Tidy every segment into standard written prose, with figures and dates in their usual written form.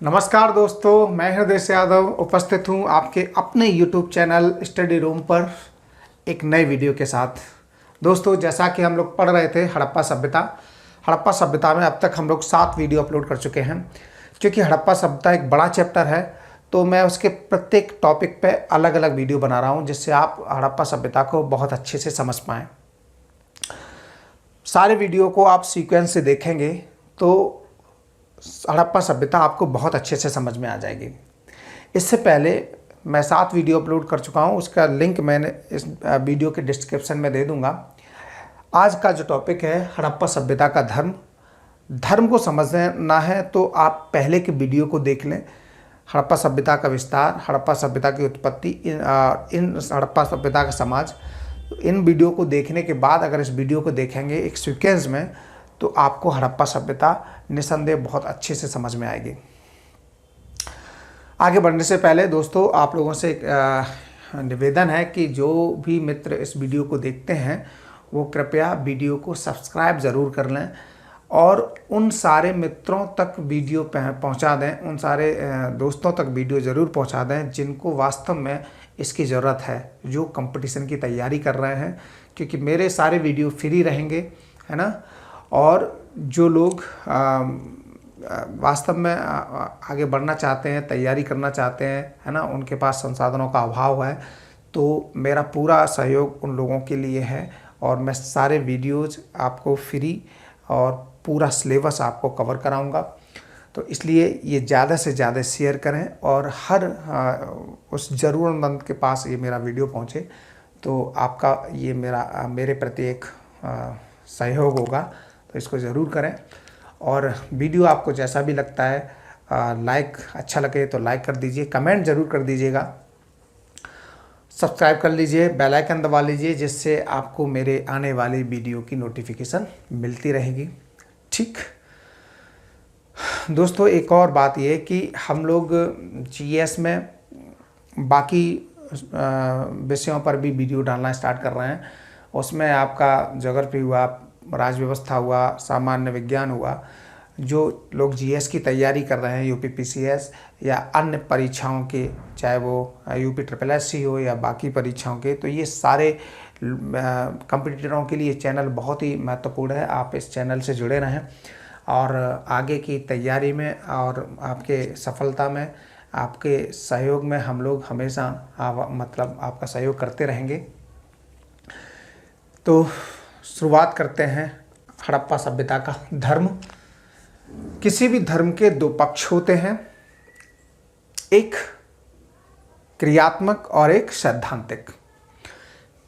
नमस्कार दोस्तों, मैं हृदय यादव उपस्थित हूँ आपके अपने YouTube चैनल स्टडी रूम पर एक नए वीडियो के साथ। दोस्तों, जैसा कि हम लोग पढ़ रहे थे हड़प्पा सभ्यता में अब तक हम लोग 7 वीडियो अपलोड कर चुके हैं। क्योंकि हड़प्पा सभ्यता एक बड़ा चैप्टर है तो मैं उसके प्रत्येक टॉपिक पे अलग अलग वीडियो बना रहा हूँ, जिससे आप हड़प्पा सभ्यता को बहुत अच्छे से समझ पाएँ। सारे वीडियो को आप सीक्वेंस से देखेंगे तो हड़प्पा सभ्यता आपको बहुत अच्छे से समझ में आ जाएगी। इससे पहले मैं 7 वीडियो अपलोड कर चुका हूँ, उसका लिंक मैंने इस वीडियो के डिस्क्रिप्शन में दे दूँगा। आज का जो टॉपिक है हड़प्पा सभ्यता का धर्म को समझना है तो आप पहले के वीडियो को देख लें। हड़प्पा सभ्यता का विस्तार, हड़प्पा सभ्यता की उत्पत्ति, इन हड़प्पा सभ्यता का समाज, इन वीडियो को देखने के बाद अगर इस वीडियो को देखेंगे एक सीक्वेंस में तो आपको हड़प्पा सभ्यता निसंदेह बहुत अच्छे से समझ में आएगी। आगे बढ़ने से पहले दोस्तों, आप लोगों से एक निवेदन है कि जो भी मित्र इस वीडियो को देखते हैं वो कृपया वीडियो को सब्सक्राइब ज़रूर कर लें और उन सारे मित्रों तक वीडियो पहुंचा दें, उन सारे दोस्तों तक वीडियो ज़रूर पहुंचा दें जिनको वास्तव में इसकी ज़रूरत है, जो कंपटीशन की तैयारी कर रहे हैं। क्योंकि मेरे सारे वीडियो फ्री रहेंगे, है ना। और जो लोग वास्तव में आगे बढ़ना चाहते हैं, तैयारी करना चाहते हैं, है ना, उनके पास संसाधनों का अभाव है, तो मेरा पूरा सहयोग उन लोगों के लिए है और मैं सारे वीडियोज़ आपको फ्री और पूरा सिलेबस आपको कवर कराऊंगा। तो इसलिए ये ज़्यादा से ज़्यादा शेयर करें और हर उस ज़रूरतमंद के पास ये मेरा वीडियो पहुँचे, तो आपका ये मेरे प्रति एक सहयोग होगा। तो इसको ज़रूर करें और वीडियो आपको जैसा भी लगता है लाइक अच्छा लगे तो लाइक कर दीजिए, कमेंट ज़रूर कर दीजिएगा, सब्सक्राइब कर लीजिए, बेल आइकन दबा लीजिए, जिससे आपको मेरे आने वाली वीडियो की नोटिफिकेशन मिलती रहेगी। ठीक दोस्तों, एक और बात ये कि हम लोग जीएस में बाकी विषयों पर भी वीडियो डालना स्टार्ट कर रहे हैं। उसमें आपका ज्योग्राफी हुआ, राज्य व्यवस्था हुआ, सामान्य विज्ञान हुआ, जो लोग जीएस की तैयारी कर रहे हैं, यूपी पीसीएस या अन्य परीक्षाओं के, चाहे वो यूपी ट्रिपल एससी हो या बाकी परीक्षाओं के, तो ये सारे कंपटीटरों के लिए चैनल बहुत ही महत्वपूर्ण है। आप इस चैनल से जुड़े रहें और आगे की तैयारी में और आपके सफलता में, आपके सहयोग में हम लोग हमेशा आपका सहयोग करते रहेंगे। तो शुरुआत करते हैं हड़प्पा सभ्यता का धर्म। किसी भी धर्म के 2 पक्ष होते हैं, एक क्रियात्मक और एक सैद्धांतिक।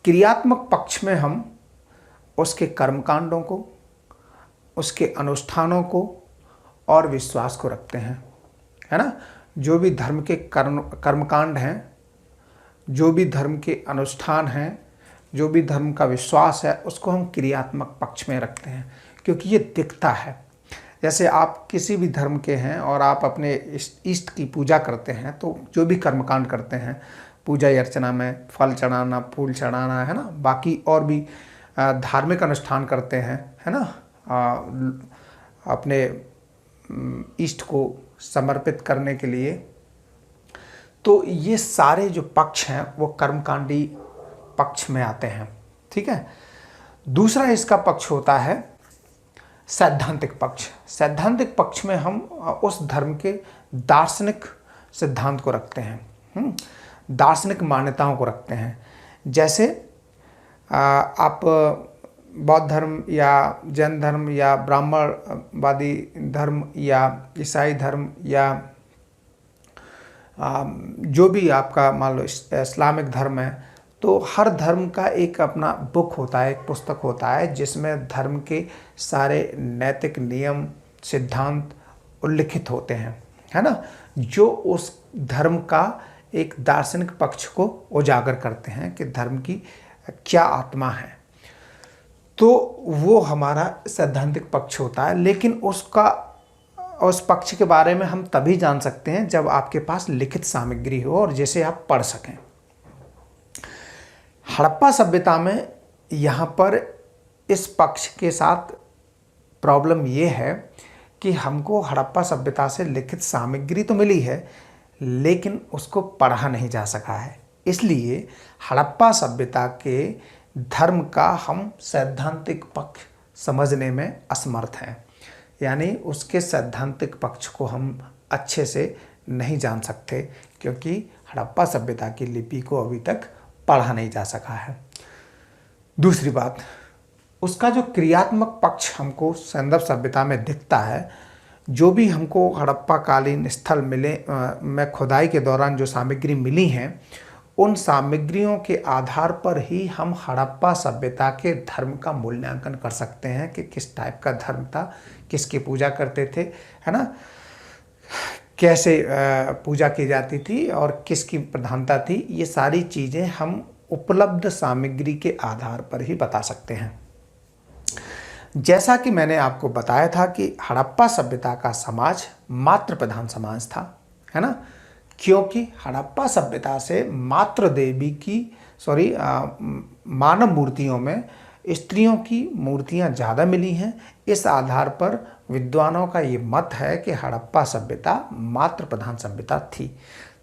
क्रियात्मक पक्ष में हम उसके कर्मकांडों को, उसके अनुष्ठानों को और विश्वास को रखते हैं, है ना। जो भी धर्म के कर्मकांड हैं, जो भी धर्म के अनुष्ठान हैं, जो भी धर्म का विश्वास है, उसको हम क्रियात्मक पक्ष में रखते हैं क्योंकि ये दिखता है। जैसे आप किसी भी धर्म के हैं और आप अपने इष्ट की पूजा करते हैं, तो जो भी कर्मकांड करते हैं, पूजा अर्चना में फल चढ़ाना, फूल चढ़ाना, है ना, बाकी और भी धार्मिक अनुष्ठान करते हैं, है ना, अपने इष्ट को समर्पित करने के लिए। तो ये सारे जो पक्ष हैं वो कर्मकांडी पक्ष में आते हैं, ठीक है। दूसरा इसका पक्ष होता है सैद्धांतिक पक्ष। सैद्धांतिक पक्ष में हम उस धर्म के दार्शनिक सिद्धांत को रखते हैं, दार्शनिक मान्यताओं को रखते हैं। जैसे आप बौद्ध धर्म या जैन धर्म या ब्राह्मणवादी धर्म या ईसाई धर्म या जो भी आपका मान लो इस्लामिक धर्म है, तो हर धर्म का एक अपना बुक होता है, एक पुस्तक होता है जिसमें धर्म के सारे नैतिक नियम, सिद्धांत उल्लिखित होते हैं, है ना, जो उस धर्म का एक दार्शनिक पक्ष को उजागर करते हैं कि धर्म की क्या आत्मा है। तो वो हमारा सैद्धांतिक पक्ष होता है। लेकिन उस पक्ष के बारे में हम तभी जान सकते हैं जब आपके पास लिखित सामग्री हो और जिसे आप पढ़ सकें। हड़प्पा सभ्यता में यहाँ पर इस पक्ष के साथ प्रॉब्लम ये है कि हमको हड़प्पा सभ्यता से लिखित सामग्री तो मिली है, लेकिन उसको पढ़ा नहीं जा सका है। इसलिए हड़प्पा सभ्यता के धर्म का हम सैद्धांतिक पक्ष समझने में असमर्थ हैं, यानी उसके सैद्धांतिक पक्ष को हम अच्छे से नहीं जान सकते, क्योंकि हड़प्पा सभ्यता की लिपि को अभी तक पढ़ा नहीं जा सका है। दूसरी बात, उसका जो क्रियात्मक पक्ष हमको सैंधव सभ्यता में दिखता है, जो भी हमको हड़प्पा कालीन स्थल में खुदाई के दौरान जो सामग्री मिली हैं, उन सामग्रियों के आधार पर ही हम हड़प्पा सभ्यता के धर्म का मूल्यांकन कर सकते हैं कि किस टाइप का धर्म था, किसकी पूजा करते थे, है ना, कैसे पूजा की जाती थी और किसकी प्रधानता थी। ये सारी चीज़ें हम उपलब्ध सामग्री के आधार पर ही बता सकते हैं। जैसा कि मैंने आपको बताया था कि हड़प्पा सभ्यता का समाज मातृ प्रधान समाज था, है ना, क्योंकि हड़प्पा सभ्यता से मातृ देवी की मानव मूर्तियों में स्त्रियों की मूर्तियां ज़्यादा मिली हैं। इस आधार पर विद्वानों का ये मत है कि हड़प्पा सभ्यता मातृ प्रधान सभ्यता थी।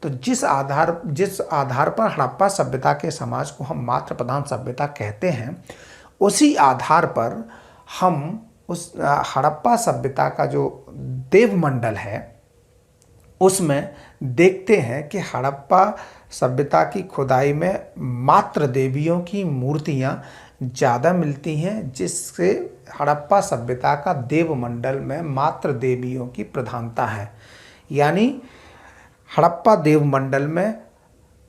तो जिस आधार पर हड़प्पा सभ्यता के समाज को हम मातृ प्रधान सभ्यता कहते हैं, उसी आधार पर हम उस हड़प्पा सभ्यता का जो देवमंडल है उसमें देखते हैं कि हड़प्पा सभ्यता की खुदाई में मातृ देवियों की मूर्तियां ज़्यादा मिलती हैं, जिससे हड़प्पा सभ्यता का देवमंडल में मातृ देवियों की प्रधानता है। यानी हड़प्पा देवमंडल में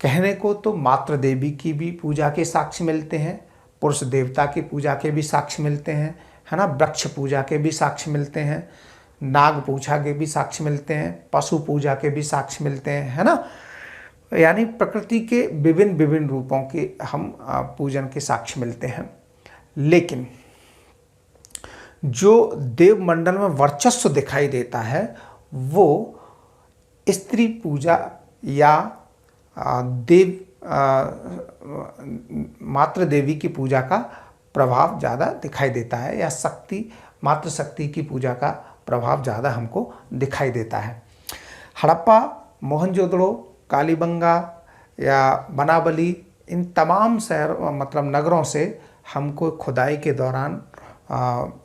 कहने को तो मातृ देवी की भी पूजा के साक्ष्य मिलते हैं, पुरुष देवता की पूजा के भी साक्ष्य मिलते हैं, है ना, वृक्ष पूजा के भी साक्ष्य मिलते हैं, नाग पूजा के भी साक्ष्य मिलते हैं, पशु पूजा के भी साक्ष्य मिलते हैं, है ना, यानी प्रकृति के विभिन्न विभिन्न रूपों के हम पूजन के साक्ष्य मिलते हैं। लेकिन जो देवमंडल में वर्चस्व दिखाई देता है वो स्त्री पूजा या मातृ देवी की पूजा का प्रभाव ज़्यादा दिखाई देता है, या मातृ शक्ति की पूजा का प्रभाव ज़्यादा हमको दिखाई देता है। हड़प्पा, मोहनजोदड़ो, कालीबंगा या बनावली, इन तमाम नगरों से हमको खुदाई के दौरान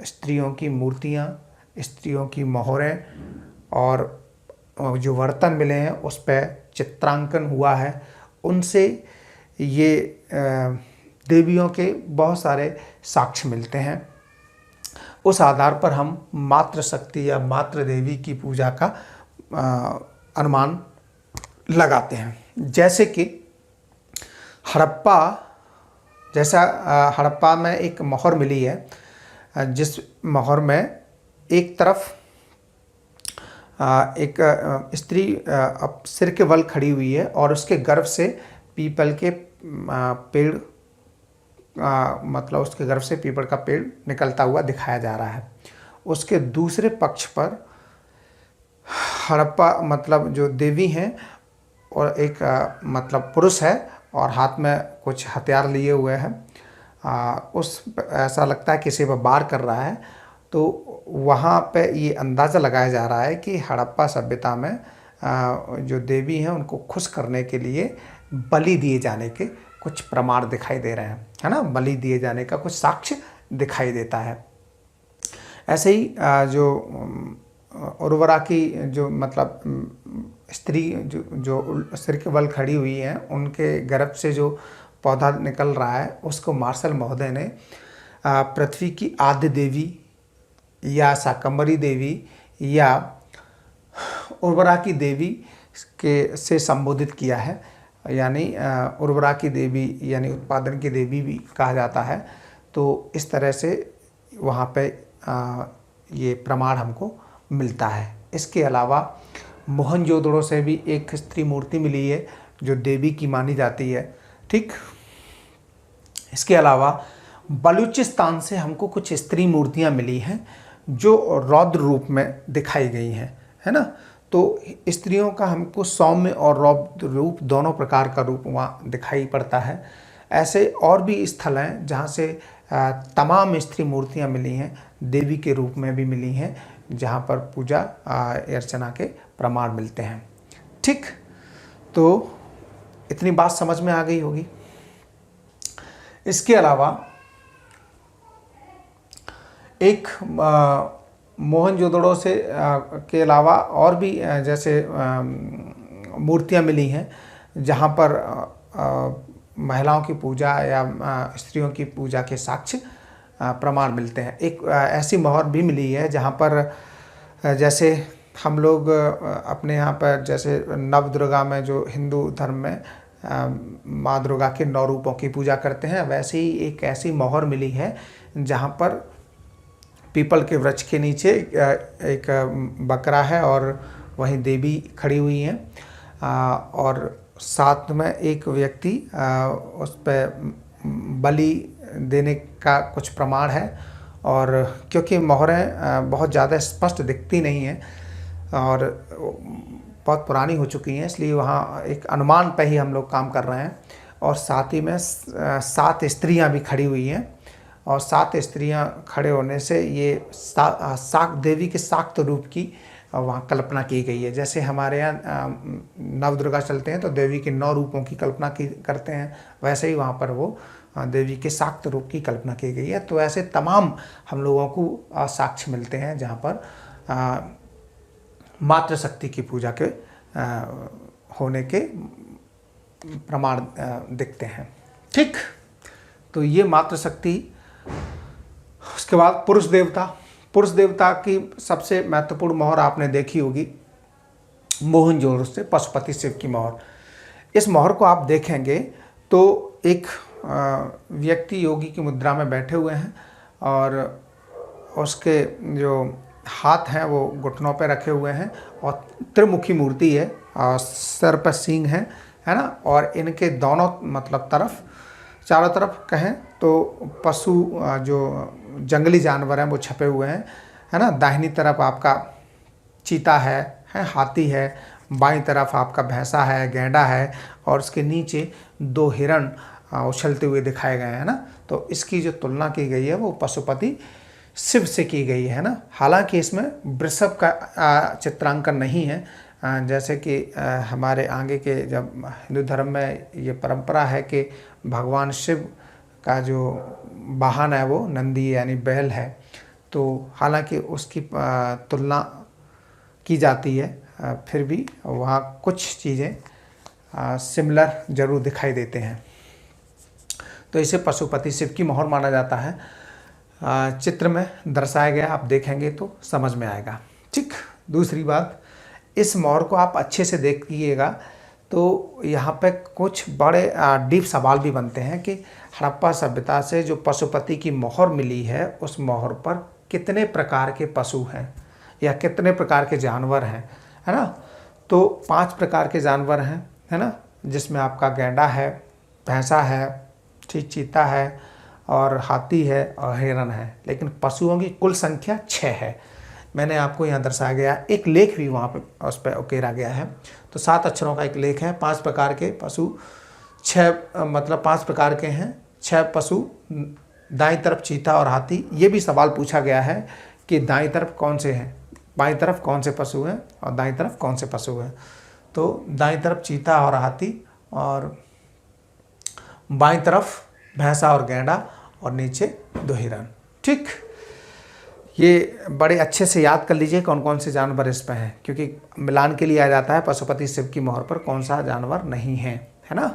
स्त्रियों की मूर्तियाँ, स्त्रियों की मोहरें और जो बर्तन मिले हैं उस पर चित्रांकन हुआ है, उनसे ये देवियों के बहुत सारे साक्ष्य मिलते हैं। उस आधार पर हम मातृ शक्ति या मातृ देवी की पूजा का अनुमान लगाते हैं। जैसे कि हड़प्पा में एक मोहर मिली है, जिस मोहर में एक तरफ एक स्त्री सिर के बल खड़ी हुई है और उसके गर्भ से पीपल के पेड़ उसके गर्भ से पीपल का पेड़ निकलता हुआ दिखाया जा रहा है। उसके दूसरे पक्ष पर हड़प्पा जो देवी हैं और एक पुरुष है और हाथ में कुछ हथियार लिए हुए हैं, ऐसा लगता है किसी पर वार कर रहा है। तो वहाँ पे ये अंदाज़ा लगाया जा रहा है कि हड़प्पा सभ्यता में जो देवी हैं उनको खुश करने के लिए बलि दिए जाने के कुछ प्रमाण दिखाई दे रहे हैं, है ना, बलि दिए जाने का कुछ साक्ष्य दिखाई देता है। ऐसे ही जो उर्वरा की जो स्त्री जो सिर के बल खड़ी हुई हैं, उनके गर्भ से जो पौधा निकल रहा है उसको मार्शल महोदय ने पृथ्वी की आद्य देवी या शाकंभरी देवी या उर्वरा की देवी से संबोधित किया है। यानी उर्वरा की देवी यानी उत्पादन की देवी भी कहा जाता है। तो इस तरह से वहाँ पे ये प्रमाण हमको मिलता है। इसके अलावा मोहनजोदड़ो से भी एक स्त्री मूर्ति मिली है जो देवी की मानी जाती है, ठीक। इसके अलावा बलूचिस्तान से हमको कुछ स्त्री मूर्तियाँ मिली हैं जो रौद्र रूप में दिखाई गई हैं, है ना। तो स्त्रियों का हमको सौम्य और रौद्र रूप दोनों प्रकार का रूप वहाँ दिखाई पड़ता है। ऐसे और भी स्थल हैं जहाँ से तमाम स्त्री मूर्तियाँ मिली हैं, देवी के रूप में भी मिली हैं, जहाँ पर पूजा अर्चना के प्रमाण मिलते हैं। ठीक, तो इतनी बात समझ में आ गई होगी। इसके अलावा एक मोहनजोदड़ो से के अलावा और भी जैसे मूर्तियाँ मिली हैं, जहाँ पर महिलाओं की पूजा या स्त्रियों की पूजा के साक्ष्य प्रमाण मिलते हैं। एक ऐसी मोहर भी मिली है जहाँ पर जैसे हम लोग अपने यहाँ पर जैसे नवदुर्गा में, जो हिंदू धर्म में माँ दुर्गा के 9 रूपों की पूजा करते हैं, वैसे ही एक ऐसी मोहर मिली है जहाँ पर पीपल के वृक्ष के नीचे एक बकरा है और वहीं देवी खड़ी हुई हैं और साथ में एक व्यक्ति उस पर बलि देने का कुछ प्रमाण है। और क्योंकि मोहरें बहुत ज़्यादा स्पष्ट दिखती नहीं हैं और बहुत पुरानी हो चुकी हैं, इसलिए वहाँ एक अनुमान पर ही हम लोग काम कर रहे हैं। और साथ ही में 7 स्त्रियां भी खड़ी हुई हैं और 7 स्त्रियां खड़े होने से ये शाक्त देवी के शाक्त रूप की वहाँ कल्पना की गई है। जैसे हमारे यहाँ नवदुर्गा चलते हैं तो देवी के 9 रूपों की कल्पना की करते हैं, वैसे ही वहाँ पर वो देवी के शाक्त रूप की कल्पना की गई है। तो ऐसे तमाम हम लोगों को साक्ष्य मिलते हैं जहाँ पर मातृशक्ति की पूजा के होने के प्रमाण दिखते हैं। ठीक, तो ये मातृशक्ति। उसके बाद पुरुष देवता की सबसे महत्वपूर्ण मोहर आपने देखी होगी मोहनजोदड़ो से पशुपति शिव की मोहर। इस मोहर को आप देखेंगे तो एक व्यक्ति योगी की मुद्रा में बैठे हुए हैं और उसके जो हाथ हैं वो घुटनों पे रखे हुए हैं और त्रिमुखी मूर्ति है और सर पर सींग है ना। और इनके दोनों मतलब चारों तरफ कहें तो पशु जो जंगली जानवर हैं वो छपे हुए हैं, है ना। दाहिनी तरफ आपका चीता है, हाथी है, बाईं तरफ आपका भैंसा है, गैंडा है और उसके नीचे 2 हिरण उछलते हुए दिखाए गए हैं ना। तो इसकी जो तुलना की गई है वो पशुपति शिव से की गई है ना। हालांकि इसमें वृषभ का चित्रांकन नहीं है, जैसे कि हमारे आगे के जब हिंदू धर्म में ये परंपरा है कि भगवान शिव का जो वाहन है वो नंदी यानी बैल है, तो हालांकि उसकी तुलना की जाती है, फिर भी वहाँ कुछ चीज़ें सिमिलर ज़रूर दिखाई देते हैं। तो इसे पशुपति शिव की मोहर माना जाता है। चित्र में दर्शाया गया, आप देखेंगे तो समझ में आएगा। ठीक, दूसरी बात, इस मोहर को आप अच्छे से देखिएगा तो यहाँ पे कुछ बड़े डीप सवाल भी बनते हैं कि हड़प्पा सभ्यता से जो पशुपति की मोहर मिली है उस मोहर पर कितने प्रकार के पशु हैं या कितने प्रकार के जानवर हैं, है ना। तो 5 प्रकार के जानवर हैं, है ना, जिसमें आपका गैंडा है, भैंसा है, चीता है और हाथी है और हिरण है। लेकिन पशुओं की कुल संख्या 6 है। मैंने आपको यहाँ दर्शाया गया, एक लेख भी वहाँ पे उस पर उकेरा गया है। तो 7 अक्षरों का एक लेख है, 5 प्रकार के पशु, 5 प्रकार के हैं, 6 पशु, दाईं तरफ चीता और हाथी। ये भी सवाल पूछा गया है कि दाईं तरफ कौन से हैं, बाईं तरफ कौन से पशु हैं और दाईं तरफ कौन से पशु हैं। तो दाईं तरफ चीता और हाथी और बाईं तरफ भैंसा और गैंडा और नीचे 2 हिरण। ठीक, ये बड़े अच्छे से याद कर लीजिए कौन कौन से जानवर इस पे हैं, क्योंकि मिलान के लिए आ जाता है पशुपति शिव की मोहर पर कौन सा जानवर नहीं है, है ना।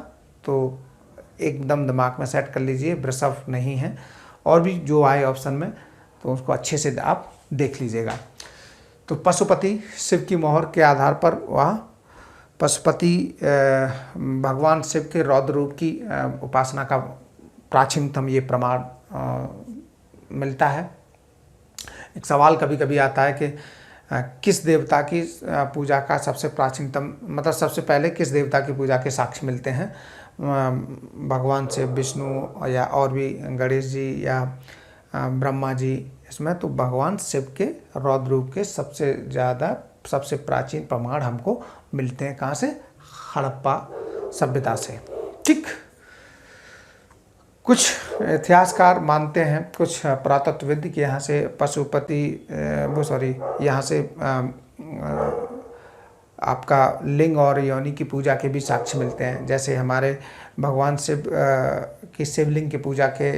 तो एकदम दिमाग में सेट कर लीजिए, वृषभ नहीं है और भी जो आए ऑप्शन में तो उसको अच्छे से आप देख लीजिएगा। तो पशुपति शिव की मोहर के आधार पर वह पशुपति भगवान शिव के रौद्र रूप की उपासना का प्राचीनतम ये प्रमाण मिलता है। एक सवाल कभी कभी आता है कि किस देवता की पूजा का सबसे प्राचीनतम, मतलब सबसे पहले किस देवता की पूजा के साक्ष्य मिलते हैं, भगवान शिव, विष्णु या और भी गणेश जी या ब्रह्मा जी। इसमें तो भगवान शिव के रौद्र रूप के सबसे प्राचीन प्रमाण हमको मिलते हैं। कहाँ से? हड़प्पा सभ्यता से। ठीक, कुछ इतिहासकार मानते हैं, कुछ पुरातत्वविद कि यहाँ से यहाँ से आपका लिंग और योनि की पूजा के भी साक्ष्य मिलते हैं। जैसे हमारे भगवान शिव की शिवलिंग की पूजा के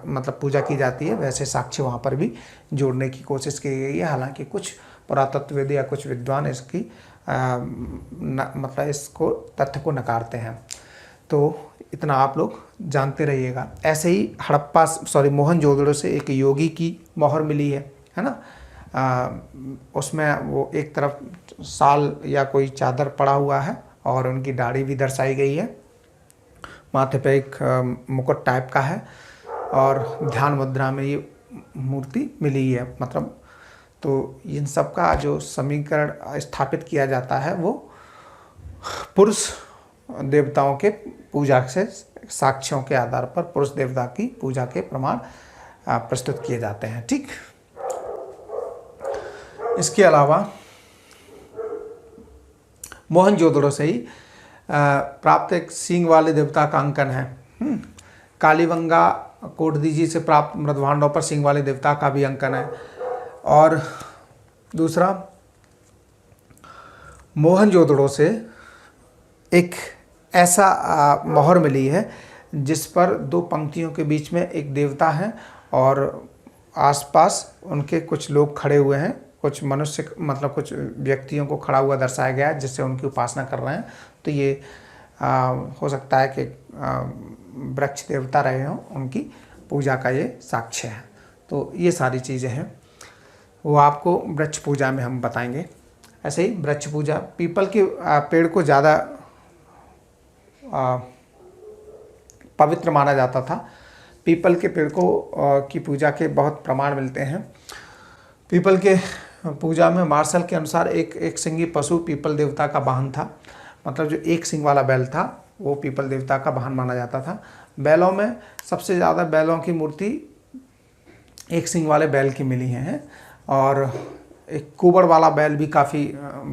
मतलब पूजा की जाती है, वैसे साक्ष्य वहाँ पर भी जोड़ने की कोशिश की गई है। हालांकि कुछ पुरातत्वविद या कुछ विद्वान इसकी मतलब इसको तथ्य को नकारते हैं। तो इतना आप लोग जानते रहिएगा। ऐसे ही मोहनजोदड़ो से एक योगी की मोहर मिली है ना। उसमें वो एक तरफ साल या कोई चादर पड़ा हुआ है और उनकी दाढ़ी भी दर्शाई गई है, माथे पे एक मुकुट टाइप का है और ध्यान मुद्रा में ये मूर्ति मिली है। मतलब तो इन सब का जो समीकरण स्थापित किया जाता है वो पुरुष देवताओं के पूजा से साक्ष्यों के आधार पर पुरुष देवता की पूजा के प्रमाण प्रस्तुत किए जाते हैं। ठीक, इसके अलावा मोहनजोदड़ो से ही प्राप्त एक सींग वाले देवता का अंकन है। कालीबंगा कोटदीजी से प्राप्त मृदभांडों पर सींग वाले देवता का भी अंकन है। और दूसरा, मोहनजोदड़ो से एक ऐसा मोहर मिली है जिस पर दो पंक्तियों के बीच में एक देवता है और आसपास उनके कुछ लोग खड़े हुए हैं, कुछ मनुष्य मतलब कुछ व्यक्तियों को खड़ा हुआ दर्शाया गया है जिससे उनकी उपासना कर रहे हैं। तो ये हो सकता है कि वृक्ष देवता रहे हों, उनकी पूजा का ये साक्ष्य है। तो ये सारी चीज़ें हैं, वो आपको वृक्ष पूजा में हम बताएंगे। ऐसे ही वृक्ष पूजा, पीपल के पेड़ को ज़्यादा पवित्र माना जाता था। पीपल के पेड़ को की पूजा के बहुत प्रमाण मिलते हैं। पीपल के पूजा में मार्शल के अनुसार एक सिंगी पशु पीपल देवता का वाहन था। मतलब जो एक सिंग वाला बैल था वो पीपल देवता का वाहन माना जाता था। बैलों में सबसे ज़्यादा बैलों की मूर्ति एक सिंग वाले बैल की मिली हैं और एक कुबड़ वाला बैल भी काफ़ी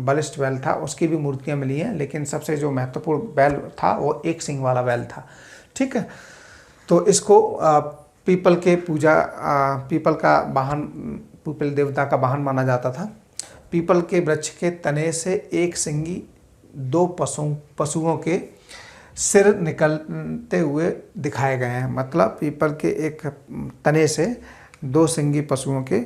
बलिष्ठ बैल था, उसकी भी मूर्तियां मिली हैं। लेकिन सबसे जो महत्वपूर्ण बैल था वो एक सिंग वाला बैल था। ठीक है, तो इसको पीपल के पूजा पीपल का वाहन, पीपल देवता का वाहन माना जाता था। पीपल के वृक्ष के तने से एक सिंगी दो पशुओं के सिर निकलते हुए दिखाए गए हैं। मतलब पीपल के एक तने से दो सिंगी पशुओं के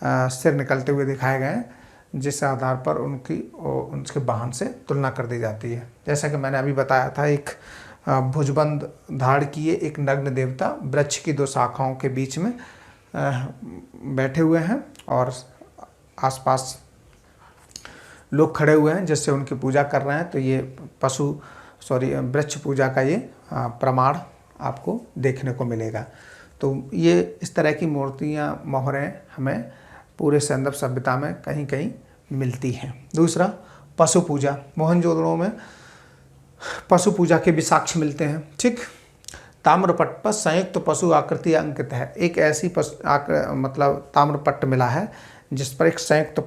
सिर निकलते हुए दिखाए गए हैं, जिस आधार पर उनके वाहन से तुलना कर दी जाती है। जैसा कि मैंने अभी बताया था, एक भुजबंद धाड़ किए एक नग्न देवता वृक्ष की दो शाखाओं के बीच में बैठे हुए हैं और आसपास लोग खड़े हुए हैं जिससे उनकी पूजा कर रहे हैं। तो ये वृक्ष पूजा का ये प्रमाण आपको देखने को मिलेगा। तो ये इस तरह की मूर्तियाँ, मोहरें हमें पूरे सैंधव सभ्यता में कहीं कहीं मिलती हैं। दूसरा, पशु पूजा। मोहनजोदड़ो में पशु पूजा के भी साक्ष्य मिलते हैं। ठीक, ताम्रपट्ट पर संयुक्त पशु आकृति अंकित है। एक ऐसी मतलब ताम्रपट्ट मिला है जिस पर एक संयुक्त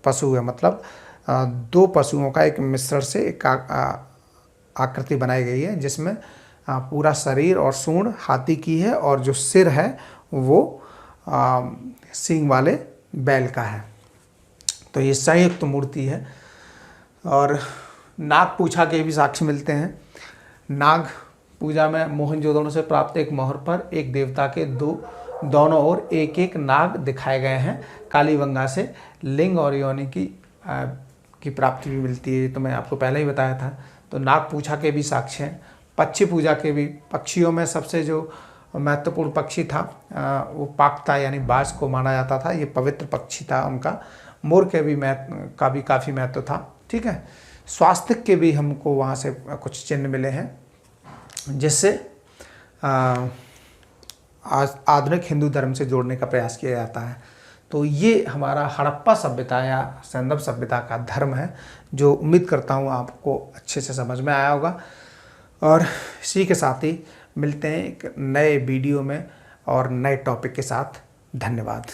पशु है। मतलब दो पशुओं का एक मिश्रण से एक आकृति बनाई गई है जिसमें पूरा शरीर और सूंड हाथी की है और जो सिर है वो सींग वाले बैल का है। तो ये संयुक्त मूर्ति है। और नाग पूजा के भी साक्ष्य मिलते हैं। नाग पूजा में मोहनजोदड़ो से प्राप्त एक मोहर पर एक देवता के दोनों ओर एक एक नाग दिखाए गए हैं। कालीबंगा से लिंग और योनि की प्राप्ति भी मिलती है, तो मैं आपको पहले ही बताया था। तो नाग पूजा के भी साक्ष्य हैं। पक्षी पूजा के भी, पक्षियों में सबसे जो महत्वपूर्ण पक्षी था वो पाकता यानी बाज को माना जाता था। ये पवित्र पक्षी था उनका। मोर के भी काफ़ी महत्व था। ठीक है, स्वास्तिक के भी हमको वहाँ से कुछ चिन्ह मिले हैं जिससे आधुनिक हिंदू धर्म से जोड़ने का प्रयास किया जाता है। तो ये हमारा हड़प्पा सभ्यता या सैंधव सभ्यता का धर्म है, जो उम्मीद करता हूँ आपको अच्छे से समझ में आया होगा। और इसी के साथ ही मिलते हैं एक नए वीडियो में और नए टॉपिक के साथ। धन्यवाद।